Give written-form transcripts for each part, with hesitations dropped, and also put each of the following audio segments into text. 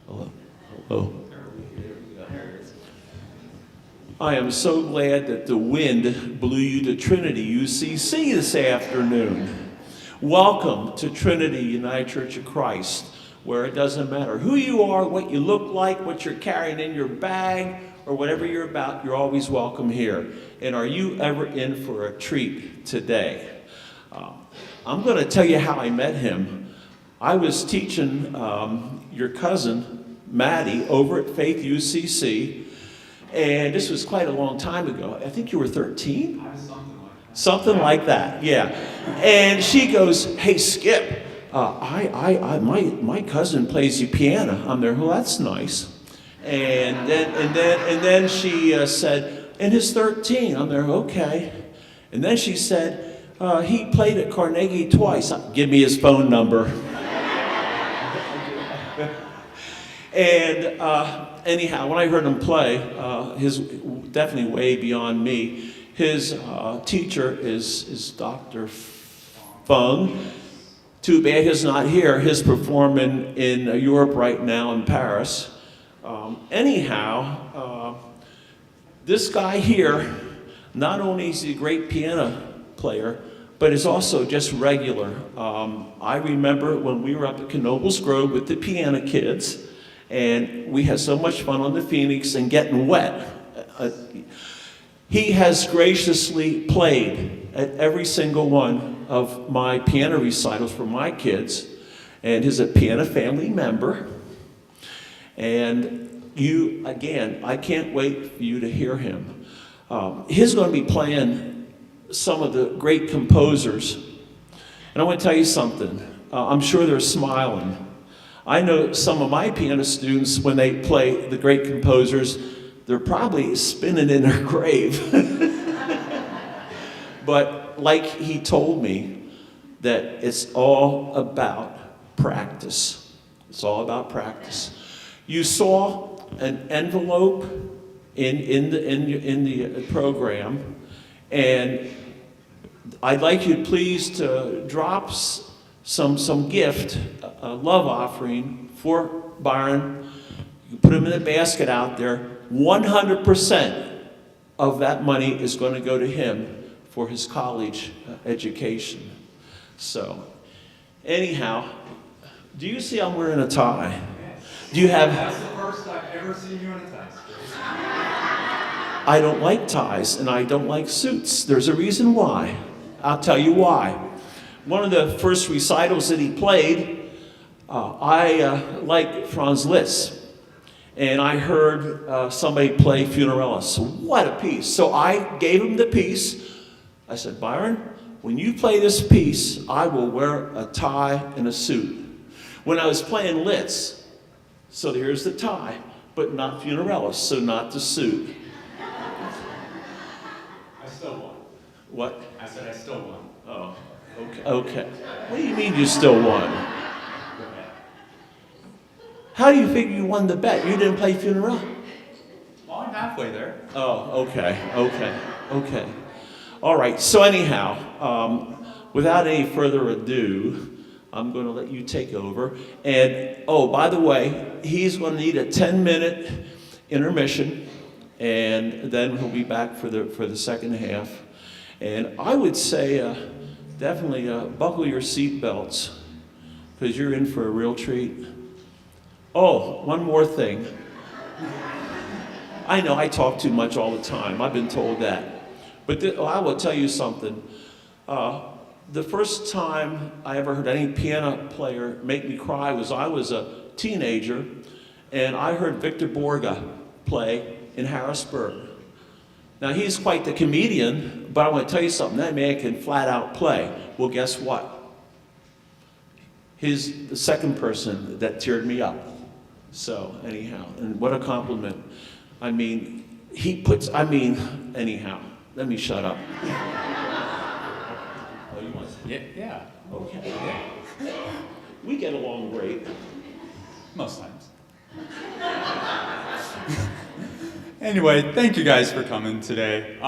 Hello. Hello. I am so glad that the wind blew you to Trinity UCC this afternoon. Welcome to Trinity United Church of Christ, where it doesn't matter who you are, what you look like, what you're carrying in your bag, or whatever you're about, you're always welcome here. And are you ever in for a treat today? I'm going to tell you how I met him. I was teaching your cousin, Maddie, over at Faith UCC. And this was quite a long time ago. I think you were 13? Something like that, yeah. And she goes, "Hey, Skip, my cousin plays the piano." I'm there, "Well, that's nice." And then she said, "And he's 13." I'm there, "Okay." And then she said, "He played at Carnegie twice." "Give me his phone number." And anyhow, when I heard him play, his definitely way beyond me. His teacher is Dr. Fung. Too bad he's not here. He's performing in Europe right now in Paris. Anyhow, this guy here, not only is he a great piano player, but is also just regular. I remember when we were up at Knoebels Grove with the piano kids, and we had so much fun on the Phoenix and getting wet. He has graciously played at every single one of my piano recitals for my kids, and he's a piano family member. And you, again, I can't wait for you to hear him. He's going to be playing some of the great composers. And I want to tell you something. I'm sure they're smiling. I know some of my piano students, when they play the great composers, they're probably spinning in their grave. But like he told me, that it's all about practice. It's all about practice. You saw an envelope in the program, and I'd like you please to drop some gift, a love offering for Byron. You put him in a basket out there. 100% of that money is going to go to him for his college education. So, anyhow, do you see I'm wearing a tie? Do you have? That's the first I've ever seen you in a tie. I don't like ties and I don't like suits. There's a reason why. I'll tell you why. One of the first recitals that he played, I liked Franz Liszt. And I heard somebody play Funerellus. What a piece. So I gave him the piece. I said, "Byron, when you play this piece, I will wear a tie and a suit." When I was playing Liszt, so here's the tie, but not Funerellus, so not the suit. I still won. What? I said I still won. Oh, okay. Okay. What do you mean you still won? How do you figure you won the bet? You didn't play Funeral? Well, I'm halfway there. Oh, okay. All right, so anyhow, without any further ado, I'm going to let you take over. And, oh, by the way, he's going to need a 10-minute intermission, and then he'll be back for the second half. And I would say definitely buckle your seat belts, because you're in for a real treat. Oh, one more thing. I know I talk too much all the time. I've been told that. But I will tell you something. The first time I ever heard any piano player make me cry was I was a teenager, and I heard Victor Borge play in Harrisburg. Now, he's quite the comedian, but I want to tell you something. That man can flat out play. Well, guess what? He's the second person that teared me up. So, anyhow, and what a compliment. I mean, anyhow, let me shut up. Oh, you want to? Yeah. Okay. Yeah. We get along great. Most times. Anyway, thank you guys for coming today.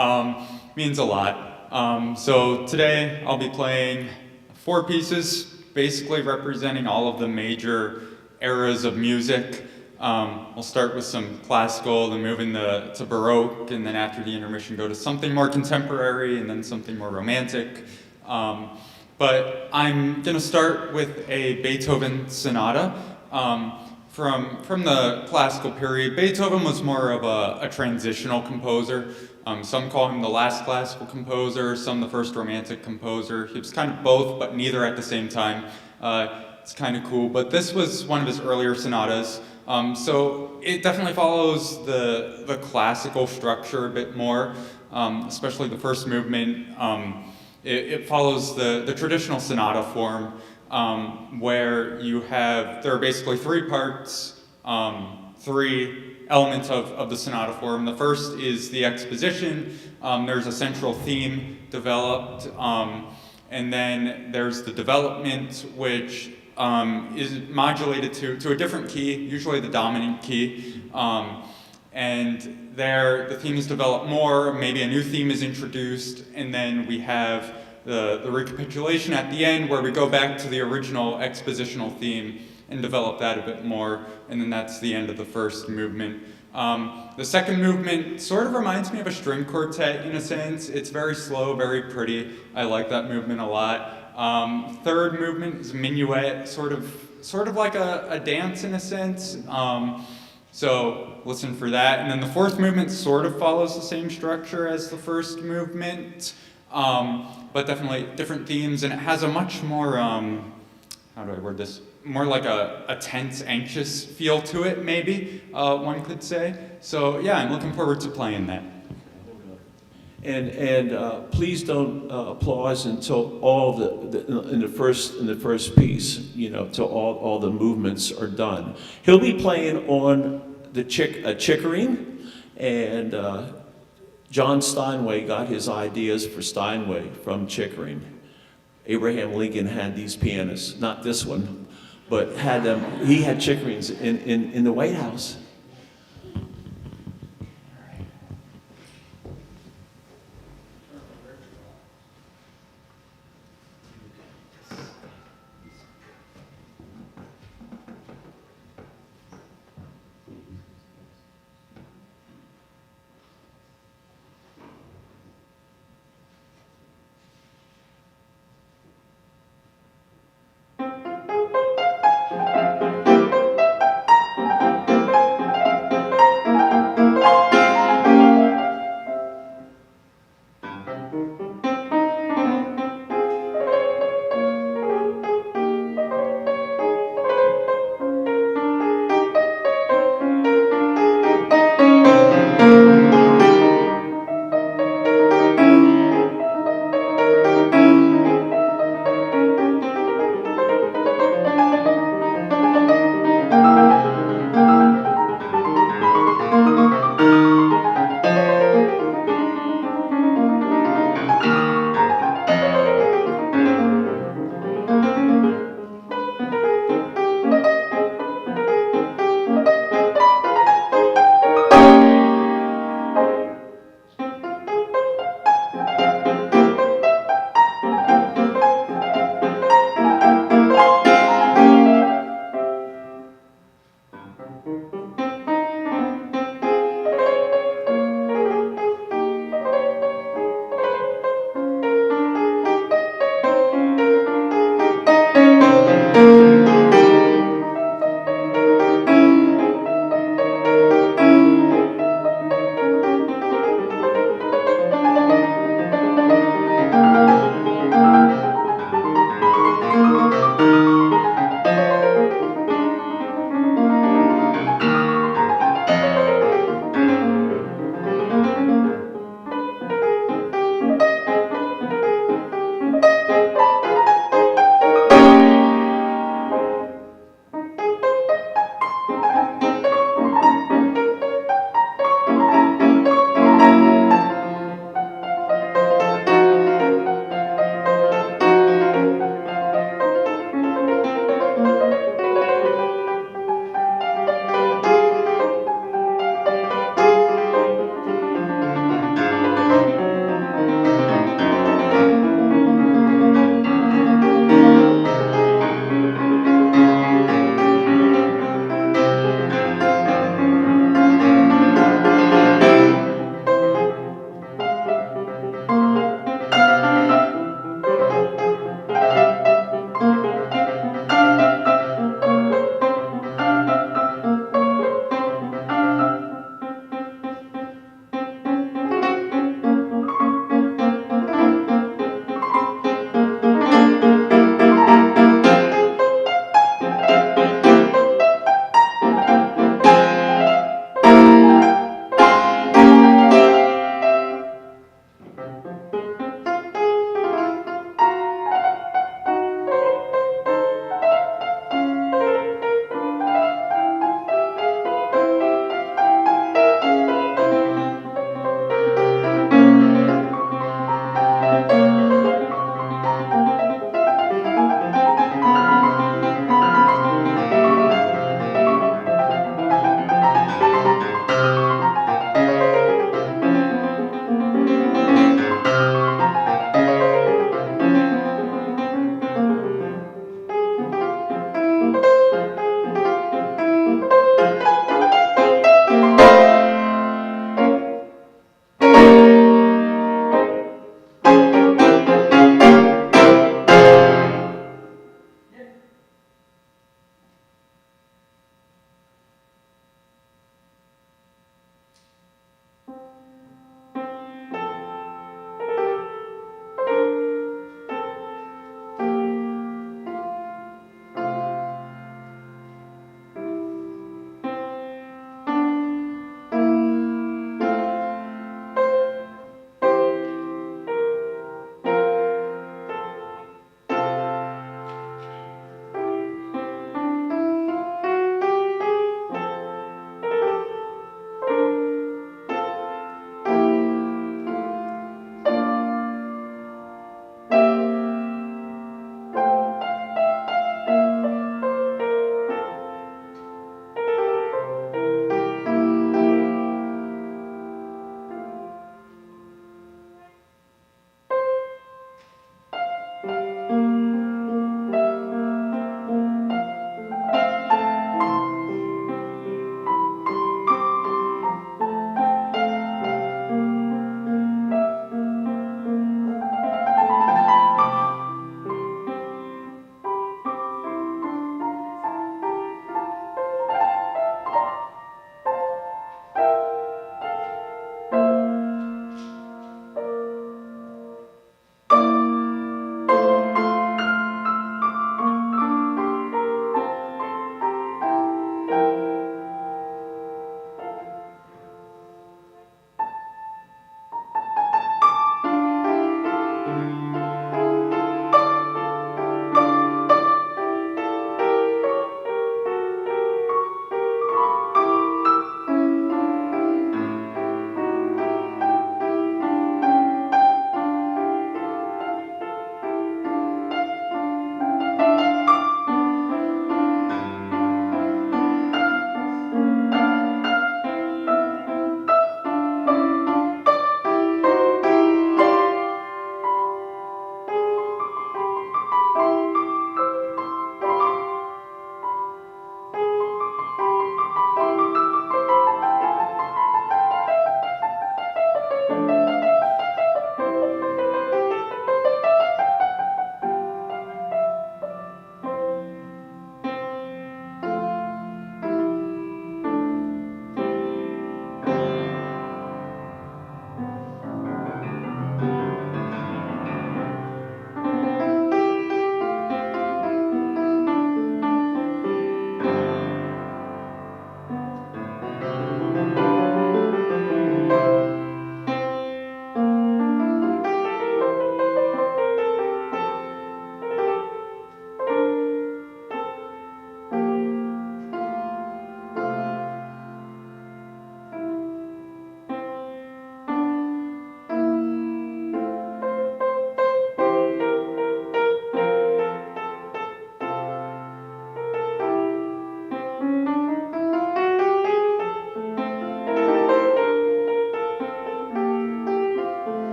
Means a lot. So today I'll be playing 4 pieces, basically representing all of the major eras of music We'll start with some classical, then move into Baroque, and then after the intermission go to something more contemporary, and then something more romantic. But I'm going to start with a Beethoven sonata. From the classical period, Beethoven was more of a transitional composer. Some call him the last classical composer, some the first romantic composer. He was kind of both, but neither at the same time. It's kind of cool, but this was one of his earlier sonatas. So it definitely follows the classical structure a bit more, especially the first movement. It follows the traditional sonata form, where there are basically three parts, three elements of the sonata form. The first is the exposition. There's a central theme developed, and then there's the development, which is modulated to a different key, usually the dominant key. And there, the theme is developed more, maybe a new theme is introduced, and then we have the recapitulation at the end where we go back to the original expositional theme and develop that a bit more, and then that's the end of the first movement. The second movement sort of reminds me of a string quartet in a sense. It's very slow, very pretty. I like that movement a lot. Third movement is a minuet, sort of like a dance in a sense. So listen for that. And then the fourth movement sort of follows the same structure as the first movement, but definitely different themes, and it has a much more, how do I word this? More like a tense, anxious feel to it, maybe, one could say. So yeah, I'm looking forward to playing that. And please don't applause until all in the first piece, till all the movements are done. He'll be playing on the Chickering, and John Steinway got his ideas for Steinway from Chickering. Abraham Lincoln had these pianists, not this one, but had them. He had Chickerings in the White House.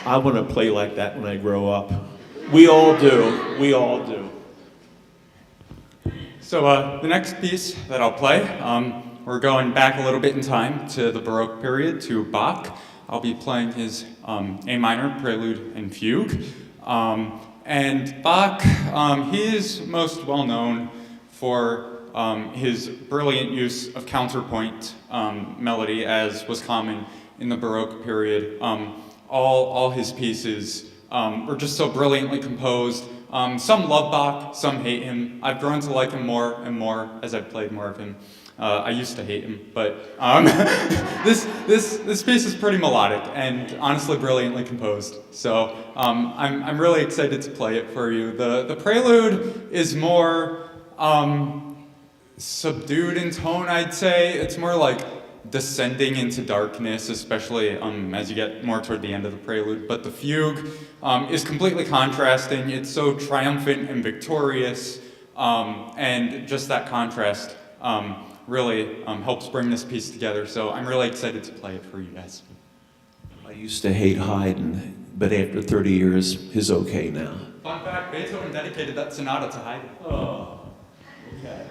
I want to play like that when I grow up. We all do. We all do. So the next piece that I'll play, we're going back a little bit in time to the Baroque period, to Bach. I'll be playing his A minor prelude and fugue. And Bach, he is most well known for his brilliant use of counterpoint melody, as was common in the Baroque period. All his pieces were just so brilliantly composed. Some love Bach, some hate him. I've grown to like him more and more as I've played more of him. I used to hate him, but this piece is pretty melodic and honestly brilliantly composed. So I'm really excited to play it for you. The prelude is more subdued in tone, I'd say. It's more like descending into darkness, especially as you get more toward the end of the prelude. But the fugue is completely contrasting. It's so triumphant and victorious, and just that contrast really helps bring this piece together. So I'm really excited to play it for you guys. I used to hate Haydn, but after 30 years, he's okay now. Fun fact, Beethoven dedicated that sonata to Haydn. Oh, okay.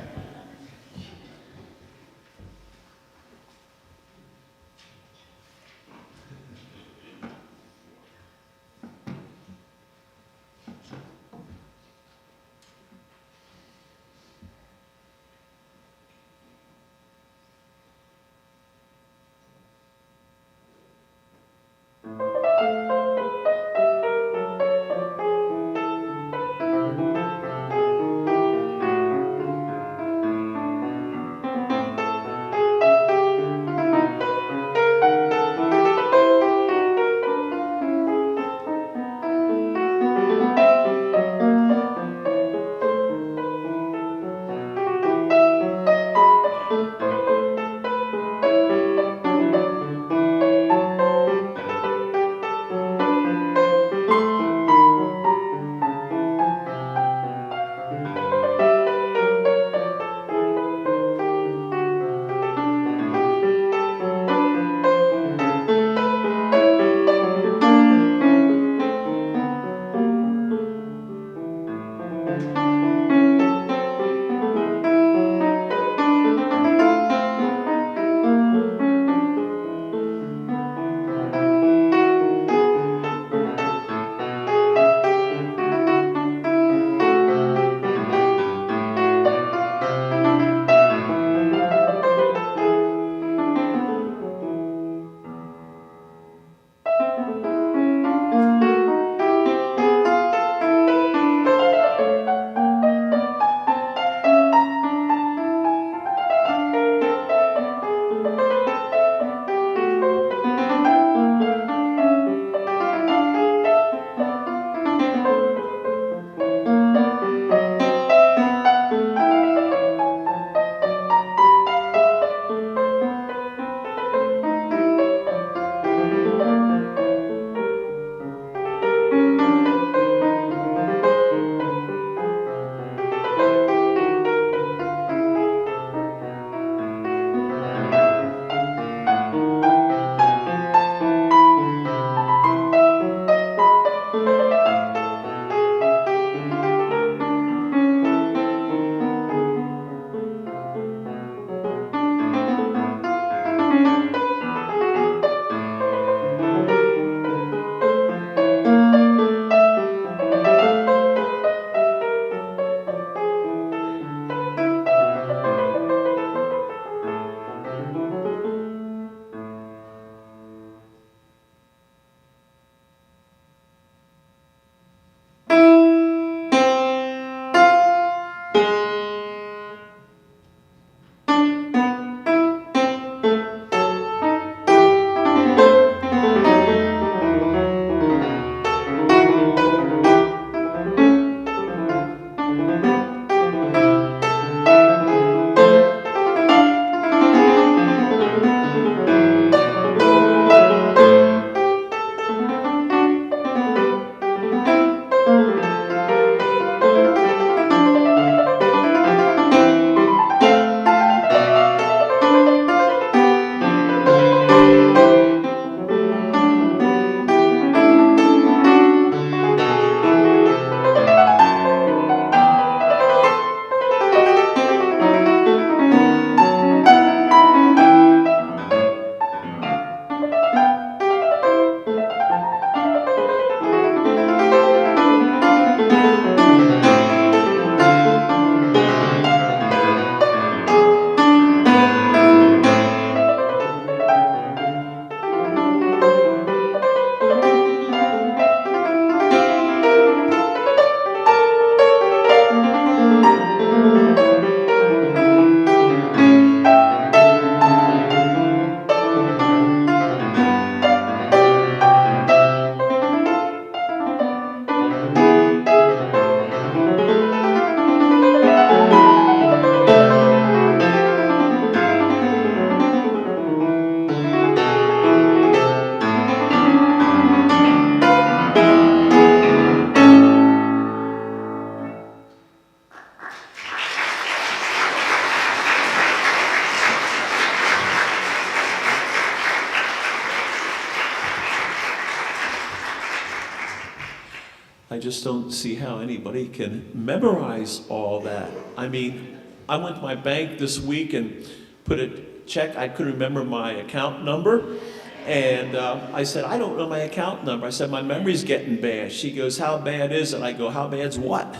I just don't see how anybody can memorize all that. I mean, I went to my bank this week and put a check. I couldn't remember my account number. And I said, I don't know my account number. I said, my memory's getting bad. She goes, how bad is it? I go, how bad's what?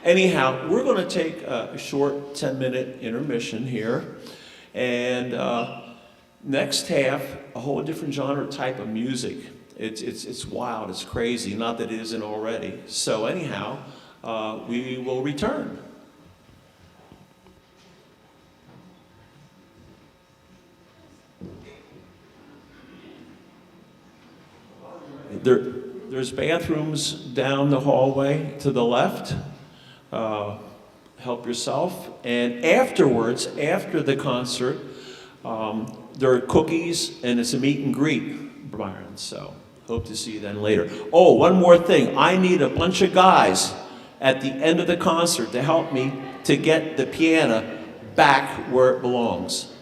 Anyhow, we're going to take a short 10-minute intermission here. And next half, a whole different genre type of music. It's wild, it's crazy, not that it isn't already. So anyhow, we will return. There's bathrooms down the hallway to the left. Help yourself. And afterwards, after the concert, there are cookies and it's a meet and greet, Byron. So hope to see you then later. Oh, one more thing. I need a bunch of guys at the end of the concert to help me to get the piano back where it belongs.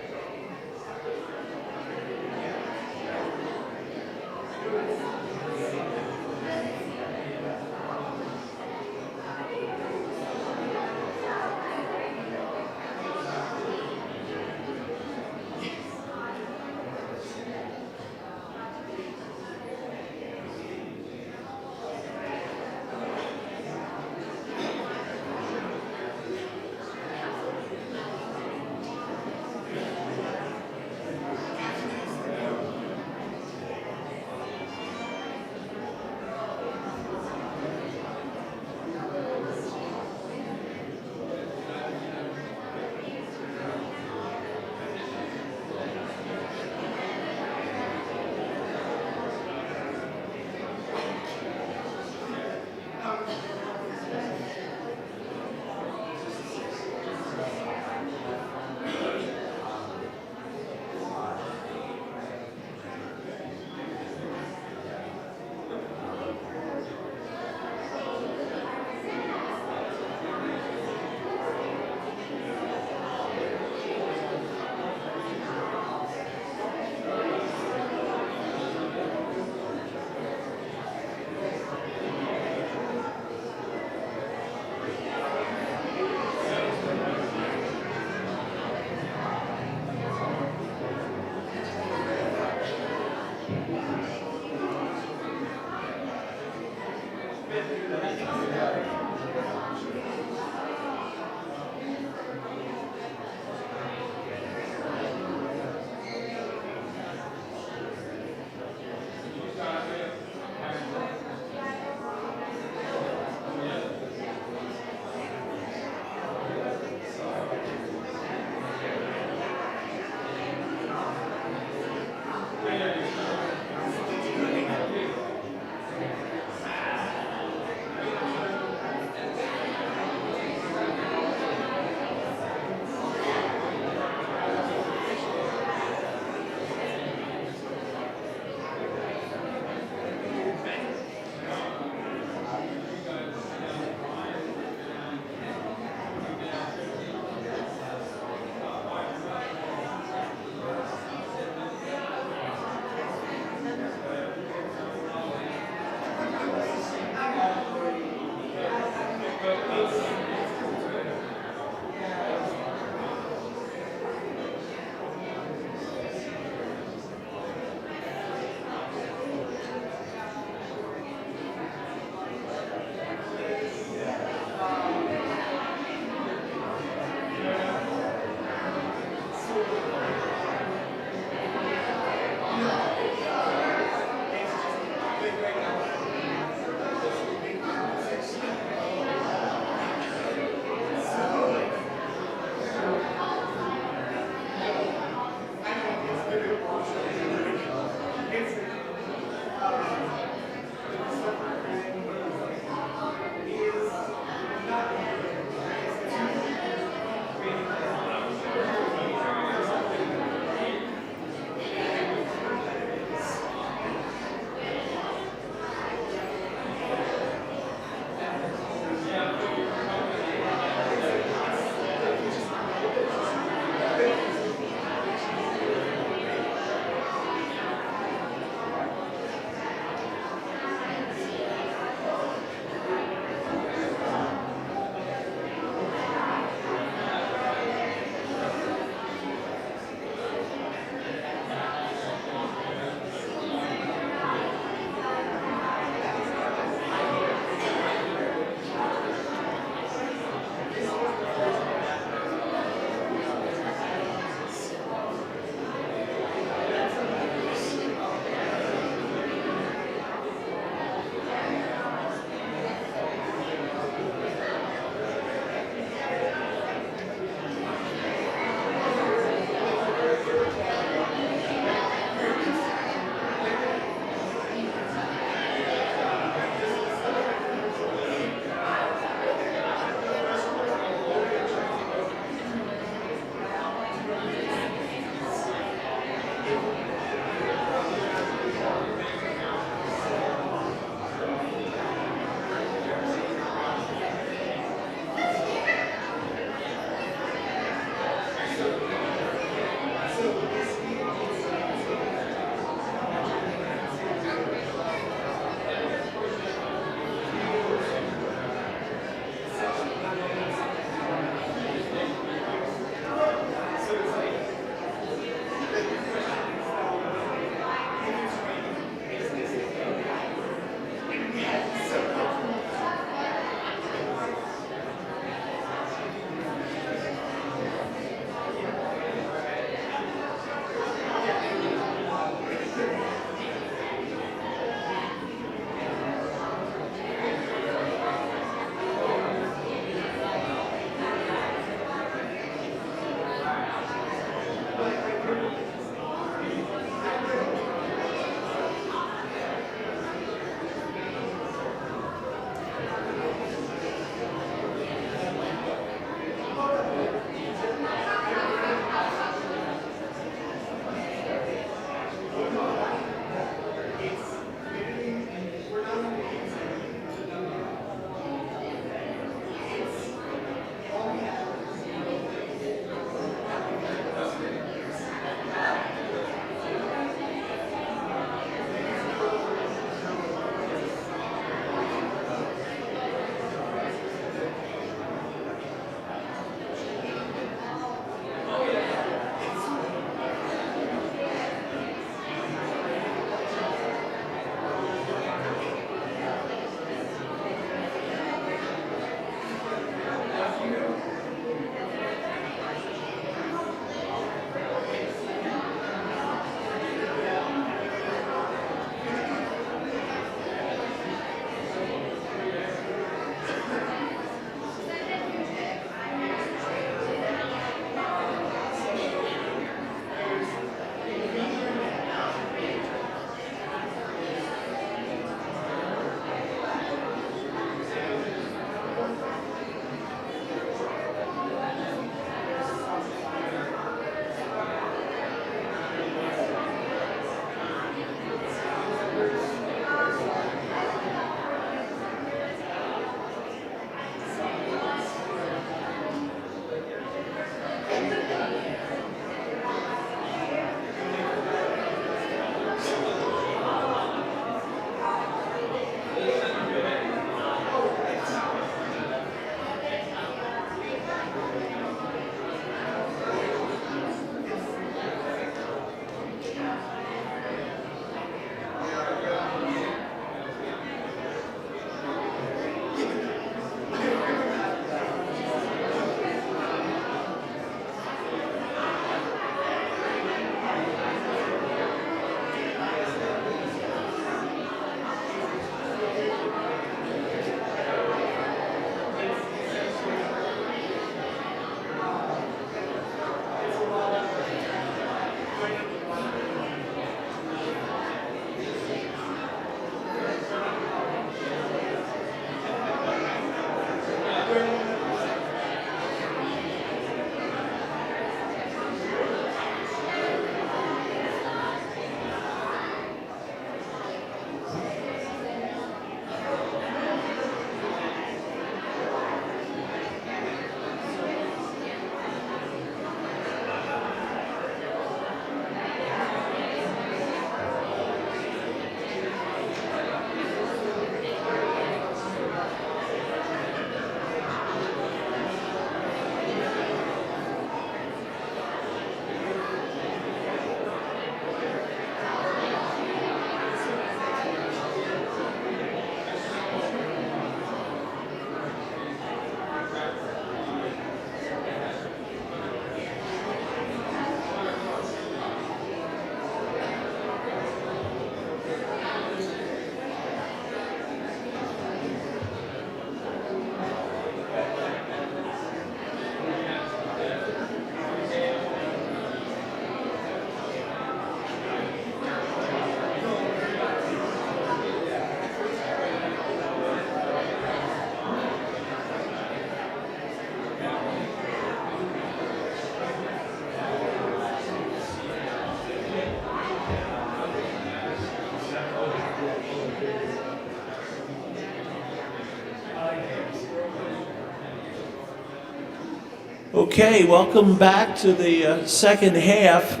Okay, welcome back to the second half.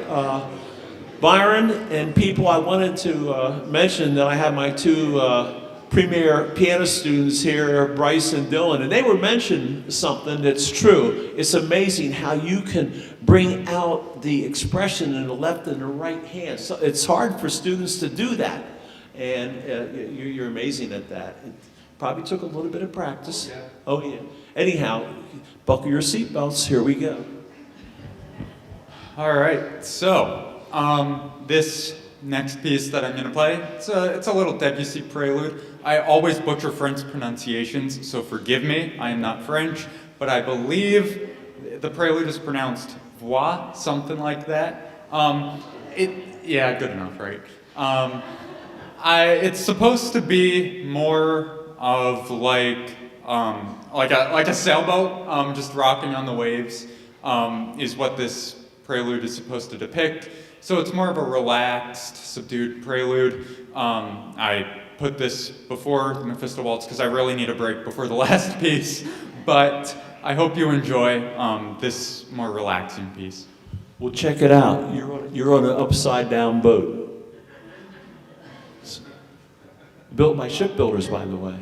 Byron and people, I wanted to mention that I have my two premier piano students here, Bryce and Dylan, and they were mentioning something that's true. It's amazing how you can bring out the expression in the left and the right hand. So it's hard for students to do that, and you're amazing at that. It probably took a little bit of practice. Yeah. Oh yeah. Anyhow, buckle your seatbelts. Here we go. All right, so this next piece that I'm going to play, it's a little Debussy prelude. I always butcher French pronunciations, so forgive me. I am not French, but I believe the prelude is pronounced voix, something like that. Yeah, good enough, right? It's supposed to be more of like a sailboat, just rocking on the waves, is what this prelude is supposed to depict. So it's more of a relaxed, subdued prelude. I put this before the Mephisto Waltz because I really need a break before the last piece, but I hope you enjoy this more relaxing piece. Well, check it out. You're on an upside-down boat. Built by shipbuilders, by the way.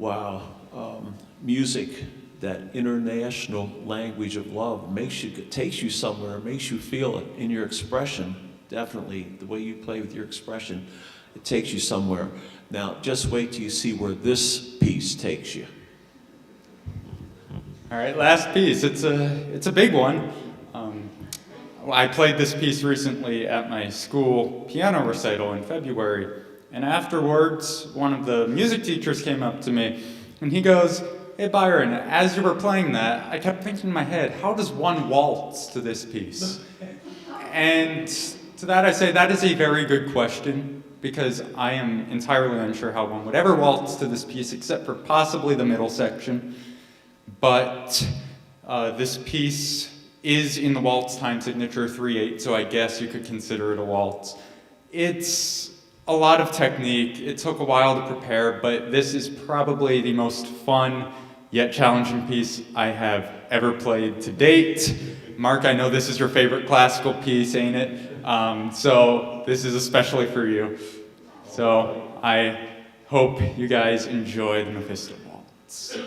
Wow. Music, that international language of love, takes you somewhere, makes you feel it in your expression. Definitely, the way you play with your expression, it takes you somewhere. Now, just wait till you see where this piece takes you. All right, last piece. It's a big one. I played this piece recently at my school piano recital in February, and afterwards, one of the music teachers came up to me, and he goes, "Hey Byron, as you were playing that, I kept thinking in my head, how does one waltz to this piece?" And to that I say, that is a very good question, because I am entirely unsure how one would ever waltz to this piece, except for possibly the middle section. But this piece is in the waltz time signature 3/8, so I guess you could consider it a waltz. It's a lot of technique. It took a while to prepare, but this is probably the most fun yet challenging piece I have ever played to date. Mark, I know this is your favorite classical piece, ain't it? So this is especially for you. So I hope you guys enjoy the Mephisto Waltz.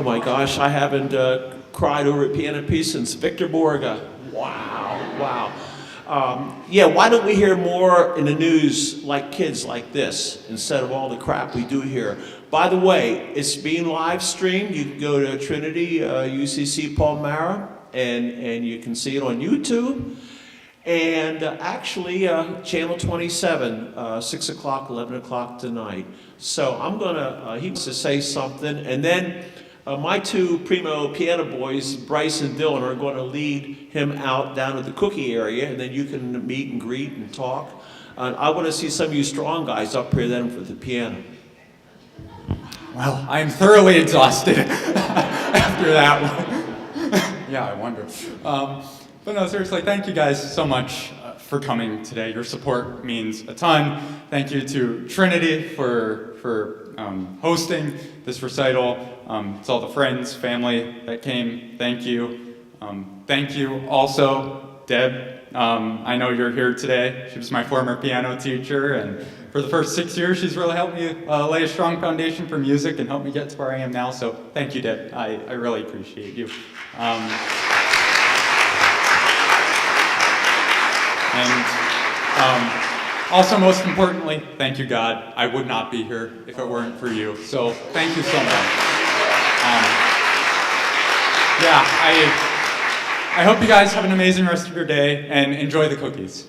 my gosh, I haven't cried over a piano piece since Victor Borga. Wow, wow. Yeah, why don't we hear more in the news like kids like this instead of all the crap we do here? By the way, it's being live streamed. You can go to Trinity UCC Palmyra and you can see it on YouTube. And actually, Channel 27, 6 o'clock, 11 o'clock tonight. So I'm gonna, he wants to say something, and then my two primo piano boys, Bryce and Dylan, are going to lead him out down to the cookie area, and then you can meet and greet and talk. And I want to see some of you strong guys up here then for the piano. Well, I am thoroughly exhausted after that one. Yeah, I wonder. But no, seriously, thank you guys so much for coming today. Your support means a ton. Thank you to Trinity for hosting this recital. To all the friends, family that came, thank you. Thank you also, Deb. I know you're here today. She was my former piano teacher, and for the first 6 years, she's really helped me lay a strong foundation for music and helped me get to where I am now. So thank you, Deb. I really appreciate you. Also, most importantly, thank you, God. I would not be here if it weren't for you. So thank you so much. Yeah, I hope you guys have an amazing rest of your day and enjoy the cookies.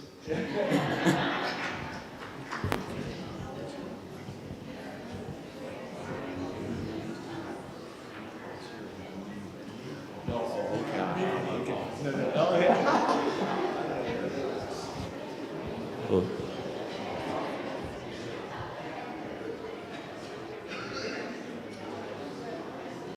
Oh.